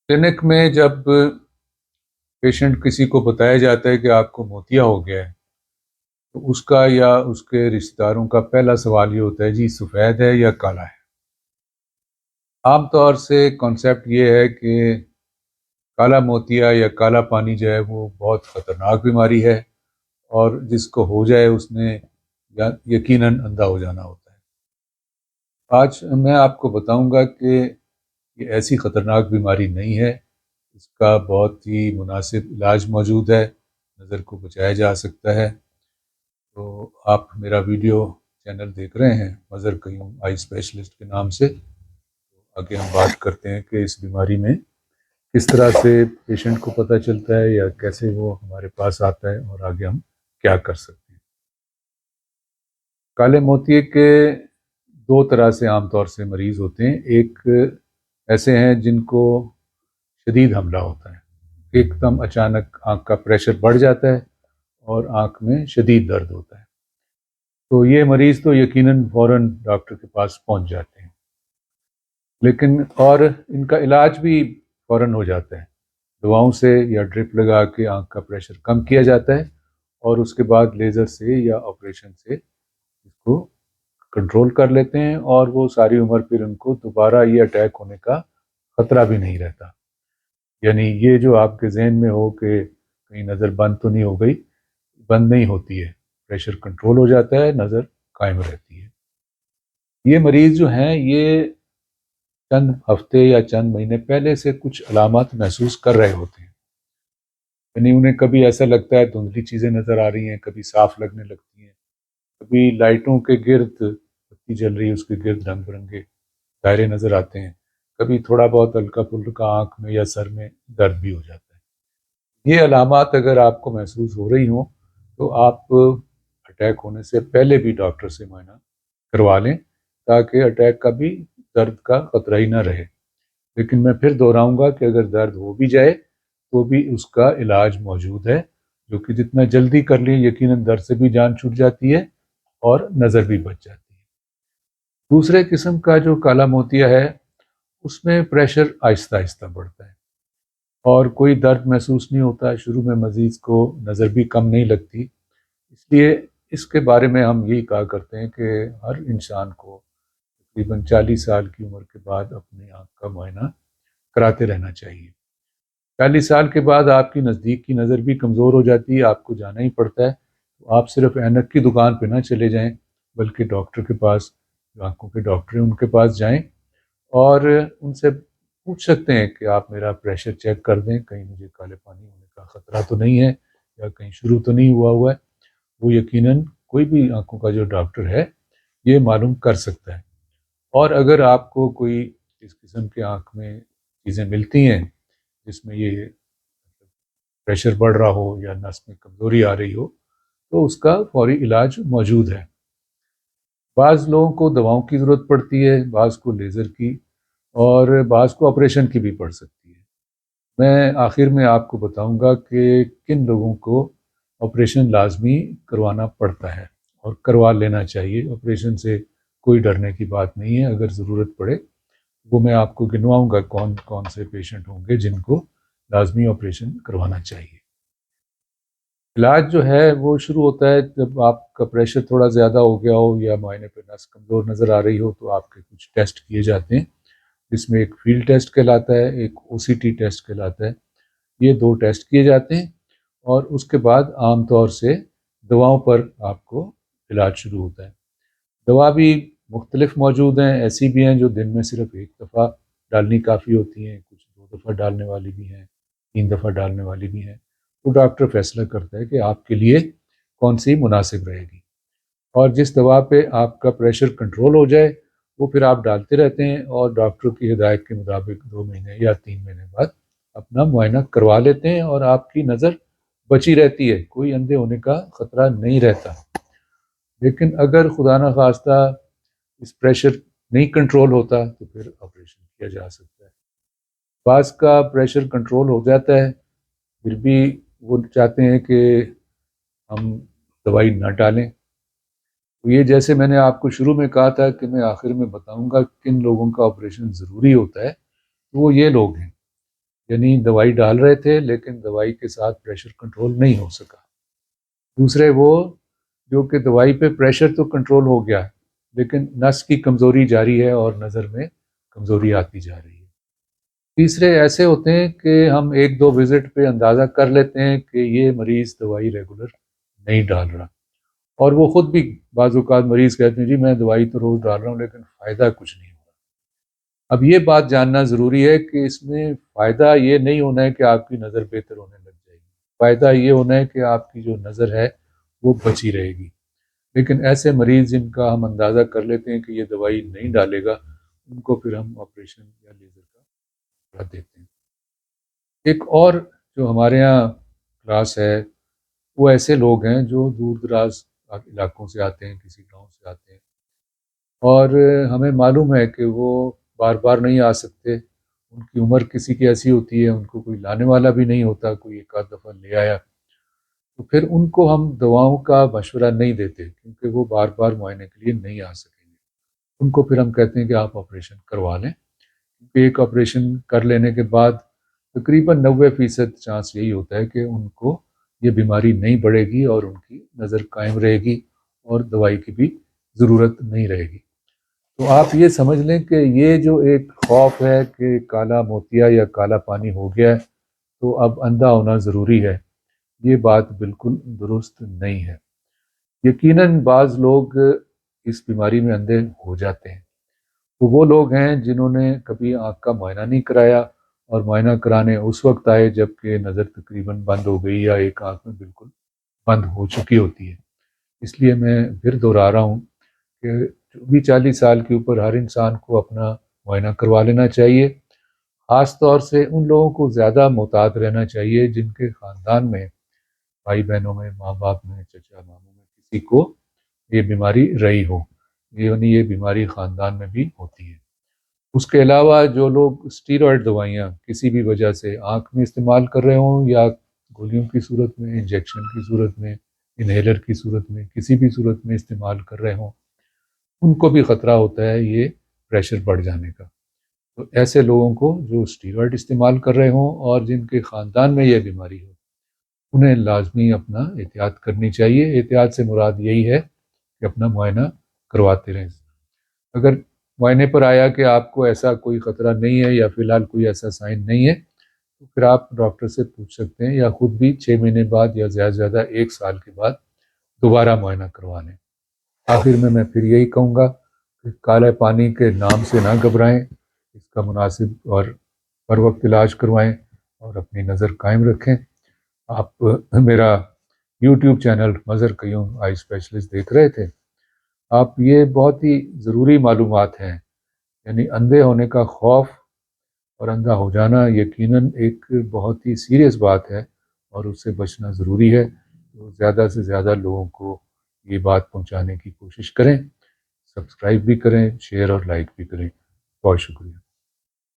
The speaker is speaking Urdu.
کلینک میں جب پیشنٹ کسی کو بتایا جاتا ہے کہ آپ کو موتیا ہو گیا ہے تو اس کا یا اس کے رشتہ داروں کا پہلا سوال یہ ہوتا ہے جی سفید ہے یا کالا ہے۔ عام طور سے کانسیپٹ یہ ہے کہ کالا موتیا یا کالا پانی جو ہے وہ بہت خطرناک بیماری ہے اور جس کو ہو جائے اس نے یقیناً اندھا ہو جانا ہوتا ہے۔ آج میں آپ کو بتاؤں گا کہ یہ ایسی خطرناک بیماری نہیں ہے، اس کا بہت ہی مناسب علاج موجود ہے، نظر کو بچایا جا سکتا ہے۔ تو آپ میرا ویڈیو چینل دیکھ رہے ہیں مظہر قیوم آئی اسپیشلسٹ کے نام سے۔ آگے ہم بات کرتے ہیں کہ اس بیماری میں کس طرح سے پیشنٹ کو پتہ چلتا ہے یا کیسے وہ ہمارے پاس آتا ہے اور آگے ہم کیا کر سکتے ہیں۔ کالے موتیے کے دو طرح سے عام طور سے مریض ہوتے ہیں، ایک ایسے ہیں جن کو شدید حملہ ہوتا ہے، ایک دم اچانک آنکھ کا پریشر بڑھ جاتا ہے اور آنکھ میں شدید درد ہوتا ہے، تو یہ مریض تو یقیناً فوراً ڈاکٹر کے پاس پہنچ جاتے ہیں، لیکن اور ان کا علاج بھی فوراً ہو جاتا ہے، دواؤں سے یا ڈرپ لگا کے آنکھ کا پریشر کم کیا جاتا ہے اور اس کے بعد لیزر سے یا آپریشن سے اس کو کنٹرول کر لیتے ہیں اور وہ ساری عمر پھر ان کو دوبارہ یہ اٹیک ہونے کا خطرہ بھی نہیں رہتا۔ یعنی یہ جو آپ کے ذہن میں ہو کہ کہیں نظر بند تو نہیں ہو گئی، بند نہیں ہوتی ہے، پریشر کنٹرول ہو جاتا ہے، نظر قائم رہتی ہے۔ یہ مریض جو ہیں یہ چند ہفتے یا چند مہینے پہلے سے کچھ علامات محسوس کر رہے ہوتے ہیں، یعنی انہیں کبھی ایسا لگتا ہے دھندلی چیزیں نظر آ رہی ہیں، کبھی صاف لگنے لگتی ہیں، کبھی لائٹوں کے گرد بتی جل رہی ہے اس کے گرد رنگ برنگے دائرے نظر آتے ہیں، کبھی تھوڑا بہت ہلکا پھلکا آنکھ میں یا سر میں درد بھی ہو جاتا ہے۔ یہ علامات اگر آپ کو محسوس ہو رہی ہوں تو آپ اٹیک ہونے سے پہلے بھی ڈاکٹر سے معائنہ کروا لیں تاکہ اٹیک کا بھی درد کا خطرہ ہی نہ رہے۔ لیکن میں پھر دہراؤں گا کہ اگر درد ہو بھی جائے تو بھی اس کا علاج موجود ہے، جو کہ جتنا جلدی کر لیں یقیناً درد سے بھی جان چھوٹ جاتی ہے اور نظر بھی بچ جاتی ہے۔ دوسرے قسم کا جو کالا موتیا ہے اس میں پریشر آہستہ آہستہ بڑھتا ہے اور کوئی درد محسوس نہیں ہوتا، شروع میں مریض کو نظر بھی کم نہیں لگتی، اس لیے اس کے بارے میں ہم یہی کہا کرتے ہیں کہ ہر انسان کو تقریباً 40 سال کی عمر کے بعد اپنی آنکھ کا معائنہ کراتے رہنا چاہیے۔ 40 سال کے بعد آپ کی نزدیک کی نظر بھی کمزور ہو جاتی ہے، آپ کو جانا ہی پڑتا ہے، تو آپ صرف اینک کی دکان پہ نہ چلے جائیں بلکہ ڈاکٹر کے پاس، جو آنکھوں کے ڈاکٹر ہیں ان کے پاس جائیں اور ان سے پوچھ سکتے ہیں کہ آپ میرا پریشر چیک کر دیں، کہیں مجھے کالے پانی ہونے کا خطرہ تو نہیں ہے یا کہیں شروع تو نہیں ہوا ہے۔ وہ یقیناً کوئی بھی آنکھوں کا جو ڈاکٹر ہے یہ معلوم کر سکتا ہے، اور اگر آپ کو کوئی اس قسم کے آنکھ میں چیزیں ملتی ہیں جس میں یہ پریشر بڑھ رہا ہو یا نس میں کمزوری آ رہی ہو تو اس کا فوری علاج موجود ہے۔ بعض لوگوں کو دواؤں کی ضرورت پڑتی ہے، بعض کو لیزر کی اور بعض کو آپریشن کی بھی پڑ سکتی ہے۔ میں آخر میں آپ کو بتاؤں گا کہ کن لوگوں کو آپریشن لازمی کروانا پڑتا ہے اور کروا لینا چاہیے، آپریشن سے کوئی ڈرنے کی بات نہیں ہے، اگر ضرورت پڑے وہ میں آپ کو گنواؤں گا کون کون سے پیشنٹ ہوں گے جن کو لازمی آپریشن کروانا چاہیے۔ علاج جو ہے وہ شروع ہوتا ہے جب آپ کا پریشر تھوڑا زیادہ ہو گیا ہو یا معائنے پہ نس کمزور نظر آ رہی ہو تو آپ کے کچھ ٹیسٹ کیے جاتے ہیں، جس میں ایک فیلڈ ٹیسٹ کہلاتا ہے، ایک او سی ٹی ٹیسٹ کہلاتا ہے۔ یہ دو ٹیسٹ کیے جاتے ہیں اور اس کے بعد عام طور سے دواؤں پر آپ کو علاج شروع ہوتا ہے۔ دوا بھی مختلف موجود ہیں، ایسی بھی ہیں جو دن میں صرف ایک دفعہ ڈالنی کافی ہوتی ہیں، کچھ 2 دفعہ ڈالنے والی بھی ہیں، 3 دفعہ ڈالنے والی بھی ہیں، وہ ڈاکٹر فیصلہ کرتا ہے کہ آپ کے لیے کون سی مناسب رہے گی، اور جس دوا پہ آپ کا پریشر کنٹرول ہو جائے وہ پھر آپ ڈالتے رہتے ہیں اور ڈاکٹر کی ہدایت کے مطابق 2 مہینے یا 3 مہینے بعد اپنا معائنہ کروا لیتے ہیں اور آپ کی نظر بچی رہتی ہے، کوئی اندھے ہونے کا خطرہ نہیں رہتا۔ لیکن اگر خدا نخواستہ اس پریشر نہیں کنٹرول ہوتا تو پھر آپریشن کیا جا سکتا ہے۔ بعض کا پریشر کنٹرول ہو جاتا ہے پھر بھی وہ چاہتے ہیں کہ ہم دوائی نہ ڈالیں، تو یہ جیسے میں نے آپ کو شروع میں کہا تھا کہ میں آخر میں بتاؤں گا کن لوگوں کا آپریشن ضروری ہوتا ہے، تو وہ یہ لوگ ہیں یعنی دوائی ڈال رہے تھے لیکن دوائی کے ساتھ پریشر کنٹرول نہیں ہو سکا۔ دوسرے وہ جو کہ دوائی پہ پریشر تو کنٹرول ہو گیا لیکن نس کی کمزوری جاری ہے اور نظر میں کمزوری آتی جا رہی ہے۔ تیسرے ایسے ہوتے ہیں کہ ہم ایک دو وزٹ پہ اندازہ کر لیتے ہیں کہ یہ مریض دوائی ریگولر نہیں ڈال رہا، اور وہ خود بھی بعض اوقات مریض کہتے ہیں جی میں دوائی تو روز ڈال رہا ہوں لیکن فائدہ کچھ نہیں ہو رہا۔ اب یہ بات جاننا ضروری ہے کہ اس میں فائدہ یہ نہیں ہونا ہے کہ آپ کی نظر بہتر ہونے لگ جائے گی، فائدہ یہ ہونا ہے کہ آپ کی جو نظر ہے وہ بچی رہے گی۔ لیکن ایسے مریض جن کا ہم اندازہ کر لیتے ہیں کہ یہ دوائی نہیں ڈالے گا، ان کو پھر ہم آپریشن یا لیزر کا دیتے ہیں۔ ایک اور جو ہمارے یہاں کلاس ہے وہ ایسے لوگ ہیں جو دور دراز علاقوں سے آتے ہیں، کسی گاؤں سے آتے ہیں، اور ہمیں معلوم ہے کہ وہ بار بار نہیں آ سکتے، ان کی عمر کسی کی ایسی ہوتی ہے ان کو کوئی لانے والا بھی نہیں ہوتا، کوئی ایک آدھ دفعہ لے آیا، تو پھر ان کو ہم دواؤں کا مشورہ نہیں دیتے کیونکہ وہ بار بار معائنے کے لیے نہیں آ سکیں گے۔ ان کو پھر ہم کہتے ہیں کہ آپ آپریشن کروا لیں، کیونکہ ایک آپریشن کر لینے کے بعد تقریباً 90% چانس یہی ہوتا ہے کہ ان کو یہ بیماری نہیں بڑھے گی اور ان کی نظر قائم رہے گی اور دوائی کی بھی ضرورت نہیں رہے گی۔ تو آپ یہ سمجھ لیں کہ یہ جو ایک خوف ہے کہ کالا موتیا یا کالا پانی ہو گیا ہے تو اب اندھا ہونا ضروری ہے، یہ بات بالکل درست نہیں ہے۔ یقیناً بعض لوگ اس بیماری میں اندھے ہو جاتے ہیں، تو وہ لوگ ہیں جنہوں نے کبھی آنکھ کا معائنہ نہیں کرایا اور معائنہ کرانے اس وقت آئے جب کہ نظر تقریباً بند ہو گئی یا ایک آنکھ میں بالکل بند ہو چکی ہوتی ہے۔ اس لیے میں پھر دہرا رہا ہوں کہ جو بھی 40 سال کے اوپر ہر انسان کو اپنا معائنہ کروا لینا چاہیے، خاص طور سے ان لوگوں کو زیادہ محتاط رہنا چاہیے جن کے خاندان میں، بھائی بہنوں میں، ماں باپ میں، چچا ماموں میں کسی کو یہ بیماری رہی ہو، یعنی یہ بیماری خاندان میں بھی ہوتی ہے۔ اس کے علاوہ جو لوگ اسٹیرائڈ دوائیاں کسی بھی وجہ سے آنکھ میں استعمال کر رہے ہوں یا گولیوں کی صورت میں، انجیکشن کی صورت میں، انہیلر کی صورت میں، کسی بھی صورت میں استعمال کر رہے ہوں، ان کو بھی خطرہ ہوتا ہے یہ پریشر بڑھ جانے کا۔ تو ایسے لوگوں کو جو اسٹیرائڈ استعمال کر رہے ہوں اور جن کے خاندان میں یہ بیماری ہو، انہیں لازمی اپنا احتیاط کرنی چاہیے۔ احتیاط سے مراد یہی ہے کہ اپنا معائنہ کرواتے رہیں۔ اگر معائنے پر آیا کہ آپ کو ایسا کوئی خطرہ نہیں ہے یا فی الحال کوئی ایسا سائن نہیں ہے تو پھر آپ ڈاکٹر سے پوچھ سکتے ہیں یا خود بھی 6 مہینے بعد یا زیادہ سے زیادہ 1 سال کے بعد دوبارہ معائنہ کروا لیں۔ آخر میں پھر یہی کہوں گا کہ کالے پانی کے نام سے نہ گھبرائیں، اس کا مناسب اور پر وقت علاج کروائیں اور اپنی نظر قائم رکھیں۔ آپ میرا یوٹیوب چینل مظہر قیوم آئی اسپیشلسٹ دیکھ رہے تھے، آپ یہ بہت ہی ضروری معلومات ہیں، یعنی اندھے ہونے کا خوف اور اندھا ہو جانا یقیناً ایک بہت ہی سیریس بات ہے اور اس سے بچنا ضروری ہے۔ تو زیادہ سے زیادہ لوگوں کو یہ بات پہنچانے کی کوشش کریں، سبسکرائب بھی کریں، شیئر اور لائک بھی کریں۔ بہت شکریہ۔